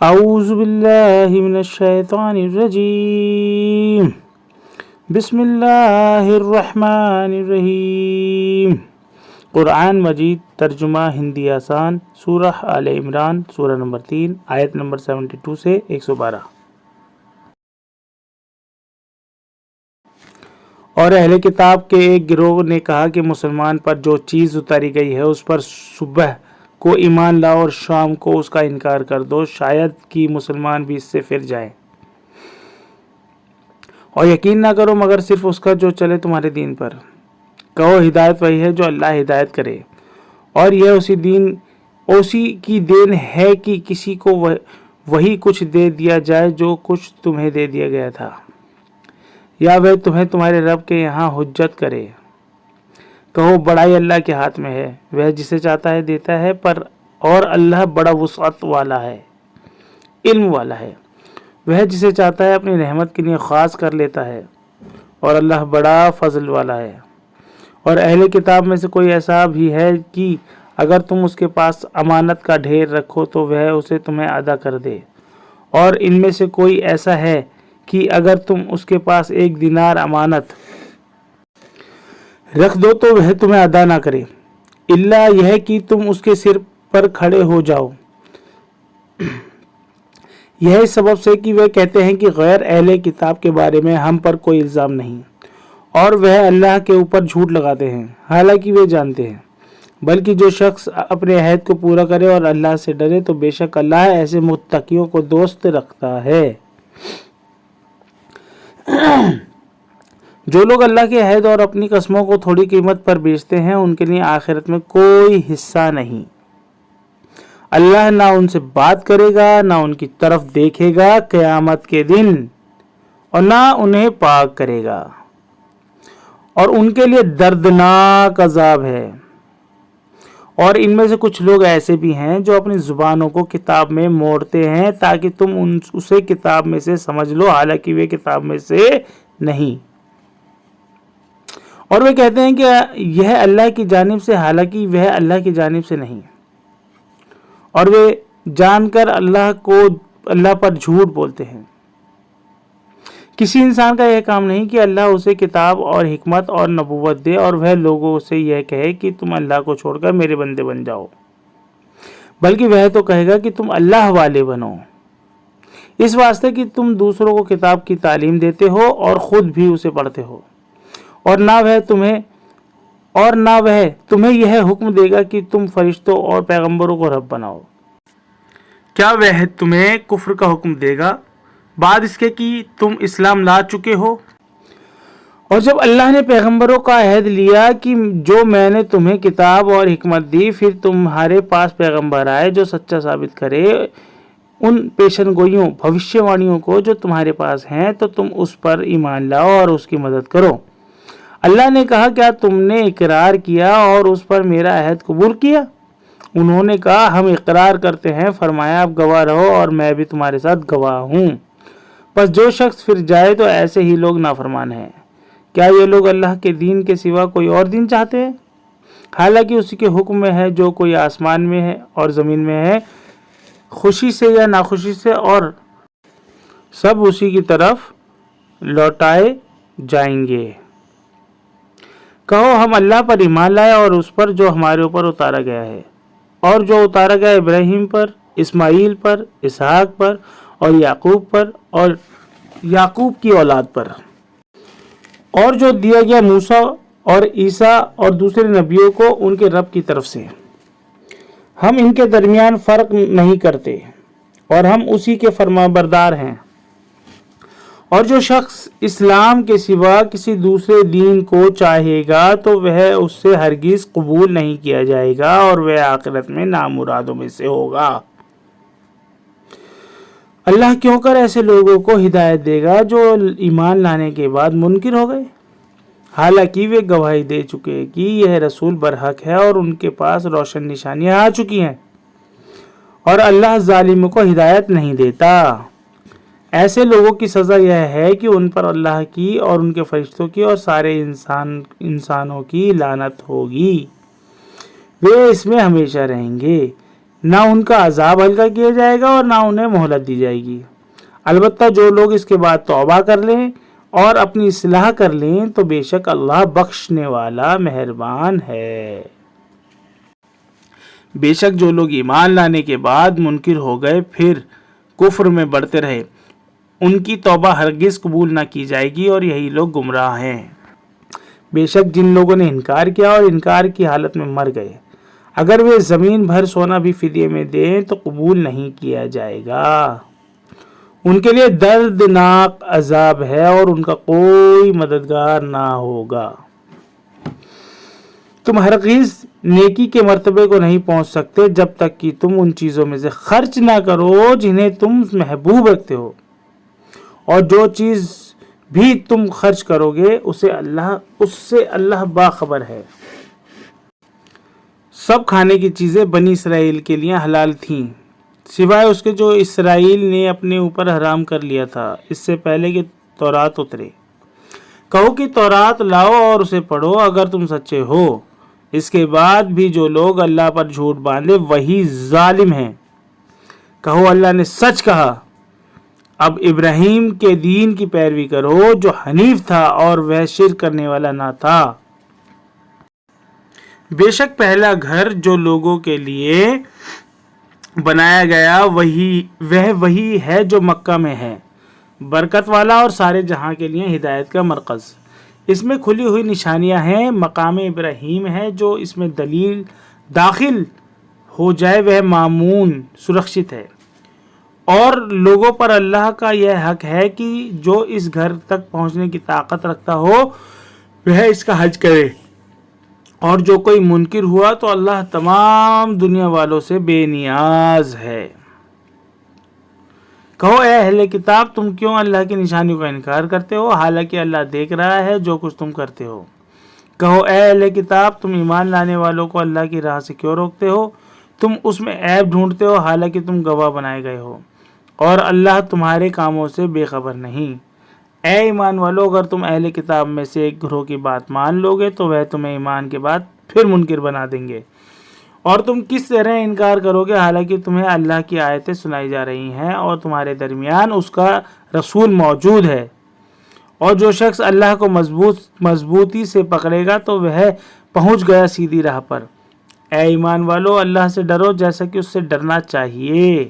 اعوذ باللہ من الشیطان الرجیم بسم اللہ الرحمن الرحیم۔ قرآن مجید ترجمہ ہندی آسان، سورہ آل عمران، سورہ نمبر 3، آیت نمبر 72 سے 112۔ اور اہل کتاب کے ایک گروہ نے کہا کہ مسلمان پر جو چیز اتاری گئی ہے اس پر صبح کو ایمان لاؤ اور شام کو اس کا انکار کر دو، شاید کہ مسلمان بھی اس سے پھر جائیں، اور یقین نہ کرو مگر صرف اس کا جو چلے تمہارے دین پر۔ کہو ہدایت وہی ہے جو اللہ ہدایت کرے، اور یہ اسی کی دین ہے کہ کسی کو وہی کچھ دے دیا جائے جو کچھ تمہیں دے دیا گیا تھا، یا وہ تمہیں تمہارے رب کے یہاں حجت کرے۔ کہو بڑائی اللہ کے ہاتھ میں ہے، وہ جسے چاہتا ہے دیتا ہے، اور اللہ بڑا وسعت والا ہے، علم والا ہے۔ وہ جسے چاہتا ہے اپنی رحمت کے لیے خاص کر لیتا ہے، اور اللہ بڑا فضل والا ہے۔ اور اہل کتاب میں سے کوئی ایسا بھی ہے کہ اگر تم اس کے پاس امانت کا ڈھیر رکھو تو وہ اسے تمہیں ادا کر دے، اور ان میں سے کوئی ایسا ہے کہ اگر تم اس کے پاس 1 دینار امانت رکھ دو تو وہ تمہیں ادا نہ کرے، الا یہ کہ تم اس کے سر پر کھڑے ہو جاؤ۔ یہ اس سبب سے کہ وہ کہتے ہیں کہ غیر اہل کتاب کے بارے میں ہم پر کوئی الزام نہیں، اور وہ اللہ کے اوپر جھوٹ لگاتے ہیں، حالانکہ وہ جانتے ہیں۔ بلکہ جو شخص اپنے عہد کو پورا کرے اور اللہ سے ڈرے تو بے شک اللہ ایسے متقیوں کو دوست رکھتا ہے۔ جو لوگ اللہ کے عہد اور اپنی قسموں کو تھوڑی قیمت پر بیچتے ہیں ان کے لیے آخرت میں کوئی حصہ نہیں۔ اللہ نہ ان سے بات کرے گا، نہ ان کی طرف دیکھے گا قیامت کے دن، اور نہ انہیں پاک کرے گا، اور ان کے لیے دردناک عذاب ہے۔ اور ان میں سے کچھ لوگ ایسے بھی ہیں جو اپنی زبانوں کو کتاب میں موڑتے ہیں تاکہ تم اسے کتاب میں سے سمجھ لو، حالانکہ وہ کتاب میں سے نہیں، اور وہ کہتے ہیں کہ یہ اللہ کی جانب سے، حالانکہ وہ اللہ کی جانب سے نہیں، اور وہ جان کر اللہ پر جھوٹ بولتے ہیں۔ کسی انسان کا یہ کام نہیں کہ اللہ اسے کتاب اور حکمت اور نبوت دے اور وہ لوگوں سے یہ کہے کہ تم اللہ کو چھوڑ کر میرے بندے بن جاؤ، بلکہ وہ تو کہے گا کہ تم اللہ والے بنو، اس واسطے کہ تم دوسروں کو کتاب کی تعلیم دیتے ہو اور خود بھی اسے پڑھتے ہو، اور نہ وہ تمہیں یہ حکم دے گا کہ تم فرشتوں اور پیغمبروں کو رب بناؤ۔ کیا وہ تمہیں کفر کا حکم دے گا بعد اس کے کہ تم اسلام لا چکے ہو؟ اور جب اللہ نے پیغمبروں کا عہد لیا کہ جو میں نے تمہیں کتاب اور حکمت دی، پھر تمہارے پاس پیغمبر آئے جو سچا ثابت کرے ان پیشن گوئیوں بھوشیہ واڑیوں کو جو تمہارے پاس ہیں، تو تم اس پر ایمان لاؤ اور اس کی مدد کرو۔ اللہ نے کہا کیا تم نے اقرار کیا اور اس پر میرا عہد قبول کیا؟ انہوں نے کہا ہم اقرار کرتے ہیں۔ فرمایا اب گواہ رہو اور میں بھی تمہارے ساتھ گواہ ہوں۔ بس جو شخص پھر جائے تو ایسے ہی لوگ نافرمان ہیں۔ کیا یہ لوگ اللہ کے دین کے سوا کوئی اور دین چاہتے ہیں؟ حالانکہ اسی کے حکم میں ہے جو کوئی آسمان میں ہے اور زمین میں ہے، خوشی سے یا ناخوشی سے، اور سب اسی کی طرف لوٹائے جائیں گے۔ کہو ہم اللہ پر ایمان لائے اور اس پر جو ہمارے اوپر اتارا گیا ہے، اور جو اتارا گیا ابراہیم پر، اسماعیل پر، اسحاق پر اور یعقوب پر اور یعقوب کی اولاد پر، اور جو دیا گیا موسیٰ اور عیسیٰ اور دوسرے نبیوں کو ان کے رب کی طرف سے۔ ہم ان کے درمیان فرق نہیں کرتے اور ہم اسی کے فرمانبردار ہیں۔ اور جو شخص اسلام کے سوا کسی دوسرے دین کو چاہے گا تو وہ اس سے ہرگز قبول نہیں کیا جائے گا، اور وہ آخرت میں نامرادوں میں سے ہوگا۔ اللہ کیوں کر ایسے لوگوں کو ہدایت دے گا جو ایمان لانے کے بعد منکر ہو گئے، حالانکہ وہ گواہی دے چکے کہ یہ رسول برحق ہے اور ان کے پاس روشن نشانیاں آ چکی ہیں، اور اللہ ظالموں کو ہدایت نہیں دیتا۔ ایسے لوگوں کی سزا یہ ہے کہ ان پر اللہ کی اور ان کے فرشتوں کی اور سارے انسانوں کی لعنت ہوگی، وہ اس میں ہمیشہ رہیں گے، نہ ان کا عذاب ہلکا کیا جائے گا اور نہ انہیں مہلت دی جائے گی۔ البتہ جو لوگ اس کے بعد توبہ کر لیں اور اپنی اصلاح کر لیں تو بے شک اللہ بخشنے والا مہربان ہے۔ بے شک جو لوگ ایمان لانے کے بعد منکر ہو گئے پھر کفر میں بڑھتے رہے ان کی توبہ ہرگز قبول نہ کی جائے گی اور یہی لوگ گمراہ ہیں۔ بے شک جن لوگوں نے انکار کیا اور انکار کی حالت میں مر گئے اگر وہ زمین بھر سونا بھی فدیے میں دیں تو قبول نہیں کیا جائے گا۔ ان کے لیے دردناک عذاب ہے اور ان کا کوئی مددگار نہ ہوگا۔ تم ہرگز نیکی کے مرتبے کو نہیں پہنچ سکتے جب تک کہ تم ان چیزوں میں سے خرچ نہ کرو جنہیں تم محبوب رکھتے ہو، اور جو چیز بھی تم خرچ کرو گے اس سے اللہ باخبر ہے۔ سب کھانے کی چیزیں بنی اسرائیل کے لیے حلال تھیں سوائے اس کے جو اسرائیل نے اپنے اوپر حرام کر لیا تھا اس سے پہلے کہ تورات اترے۔ کہو کہ تورات لاؤ اور اسے پڑھو اگر تم سچے ہو۔ اس کے بعد بھی جو لوگ اللہ پر جھوٹ باندھے وہی ظالم ہیں۔ کہو اللہ نے سچ کہا، اب ابراہیم کے دین کی پیروی کرو جو حنیف تھا اور وہ شرک کرنے والا نہ تھا۔ بے شک پہلا گھر جو لوگوں کے لیے بنایا گیا وہی ہے جو مکہ میں ہے، برکت والا اور سارے جہاں کے لیے ہدایت کا مرکز۔ اس میں کھلی ہوئی نشانیاں ہیں، مقام ابراہیم ہے جو اس میں داخل ہو جائے وہ مامون سرکشت ہے، اور لوگوں پر اللہ کا یہ حق ہے کہ جو اس گھر تک پہنچنے کی طاقت رکھتا ہو وہ اس کا حج کرے، اور جو کوئی منکر ہوا تو اللہ تمام دنیا والوں سے بے نیاز ہے۔ کہو اے اہل کتاب تم کیوں اللہ کی نشانیوں کا انکار کرتے ہو حالانکہ اللہ دیکھ رہا ہے جو کچھ تم کرتے ہو۔ کہو اے اہل کتاب تم ایمان لانے والوں کو اللہ کی راہ سے کیوں روکتے ہو؟ تم اس میں عیب ڈھونڈتے ہو حالانکہ تم گواہ بنائے گئے ہو، اور اللہ تمہارے کاموں سے بے خبر نہیں۔ اے ایمان والو اگر تم اہل کتاب میں سے ایک گروہ کی بات مان لو گے تو وہ تمہیں ایمان کے بعد پھر منکر بنا دیں گے، اور تم کس طرح انکار کرو گے حالانکہ تمہیں اللہ کی آیتیں سنائی جا رہی ہیں اور تمہارے درمیان اس کا رسول موجود ہے۔ اور جو شخص اللہ کو مضبوطی سے پکڑے گا تو وہ پہنچ گیا سیدھی راہ پر۔ اے ایمان والو اللہ سے ڈرو جیسا کہ اس سے ڈرنا چاہیے،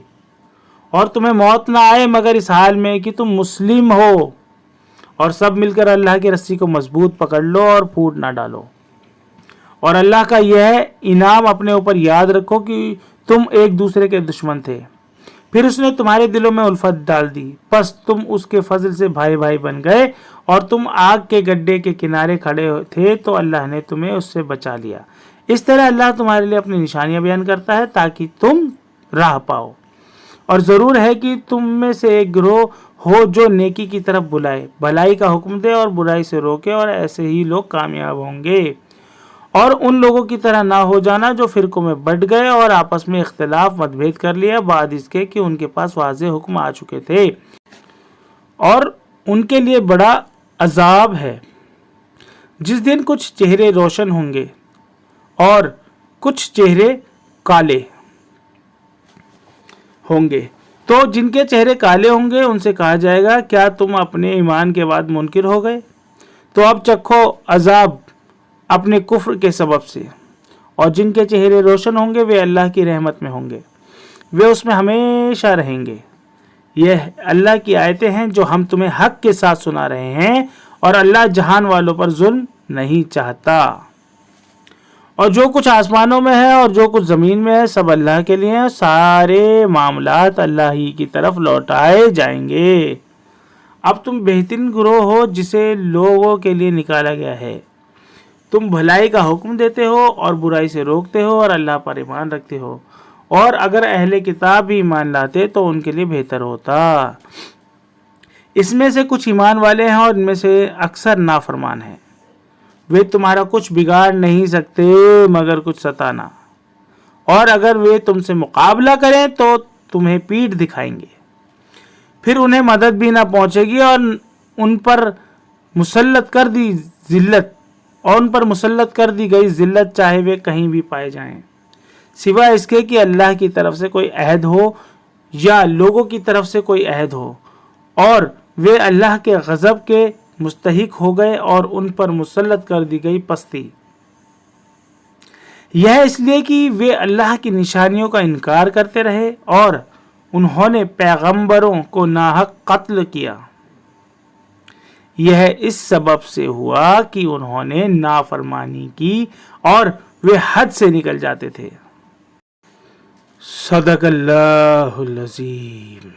اور تمہیں موت نہ آئے مگر اس حال میں کہ تم مسلم ہو، اور سب مل کر اللہ کی رسی کو مضبوط پکڑ لو اور پھوٹ نہ ڈالو۔ اور اللہ کا یہ انعام اپنے اوپر یاد رکھو کہ تم ایک دوسرے کے دشمن تھے، پھر اس نے تمہارے دلوں میں الفت ڈال دی، پس تم اس کے فضل سے بھائی بھائی بن گئے، اور تم آگ کے گڈھے کے کنارے کھڑے تھے تو اللہ نے تمہیں اس سے بچا لیا۔ اس طرح اللہ تمہارے لیے اپنی نشانیاں بیان کرتا ہے تاکہ تم راہ پاؤ۔ اور ضرور ہے کہ تم میں سے ایک گروہ ہو جو نیکی کی طرف بلائے، بھلائی کا حکم دے اور برائی سے روکے، اور ایسے ہی لوگ کامیاب ہوں گے۔ اور ان لوگوں کی طرح نہ ہو جانا جو فرقوں میں بٹ گئے اور آپس میں اختلاف متبھید کر لیا بعد اس کے کہ ان کے پاس واضح حکم آ چکے تھے، اور ان کے لیے بڑا عذاب ہے۔ جس دن کچھ چہرے روشن ہوں گے اور کچھ چہرے کالے ہوں گے، تو جن کے چہرے کالے ہوں گے ان سے کہا جائے گا کیا تم اپنے ایمان کے بعد منکر ہو گئے؟ تو اب چکھو عذاب اپنے کفر کے سبب سے۔ اور جن کے چہرے روشن ہوں گے وہ اللہ کی رحمت میں ہوں گے، وہ اس میں ہمیشہ رہیں گے۔ یہ اللہ کی آیتیں ہیں جو ہم تمہیں حق کے ساتھ سنا رہے ہیں، اور اللہ جہان والوں پر ظلم نہیں چاہتا۔ اور جو کچھ آسمانوں میں ہے اور جو کچھ زمین میں ہے سب اللہ کے لیے ہیں، سارے معاملات اللہ ہی کی طرف لوٹائے جائیں گے۔ اب تم بہترین گروہ ہو جسے لوگوں کے لیے نکالا گیا ہے، تم بھلائی کا حکم دیتے ہو اور برائی سے روکتے ہو اور اللہ پر ایمان رکھتے ہو، اور اگر اہل کتاب بھی ایمان لاتے تو ان کے لیے بہتر ہوتا۔ اس میں سے کچھ ایمان والے ہیں اور ان میں سے اکثر نافرمان ہیں، وہ تمہارا کچھ بگاڑ نہیں سکتے مگر کچھ ستانا، اور اگر وہ تم سے مقابلہ کریں تو تمہیں پیٹھ دکھائیں گے، پھر انہیں مدد بھی نہ پہنچے گی، اور ان پر مسلط کر دی گئی ذلت چاہے وہ کہیں بھی پائے جائیں، سوائے اس کے کہ اللہ کی طرف سے کوئی عہد ہو یا لوگوں کی طرف سے کوئی عہد ہو اور وہ اللہ کے غضب کے مستحق ہو گئے اور ان پر مسلط کر دی گئی پستی. یہ اس لیے کہ وہ اللہ کی نشانیوں کا انکار کرتے رہے اور انہوں نے پیغمبروں کو ناحق قتل کیا. یہ اس سبب سے ہوا کہ انہوں نے نافرمانی کی اور وہ حد سے نکل جاتے تھے. صدق اللہ العظیم.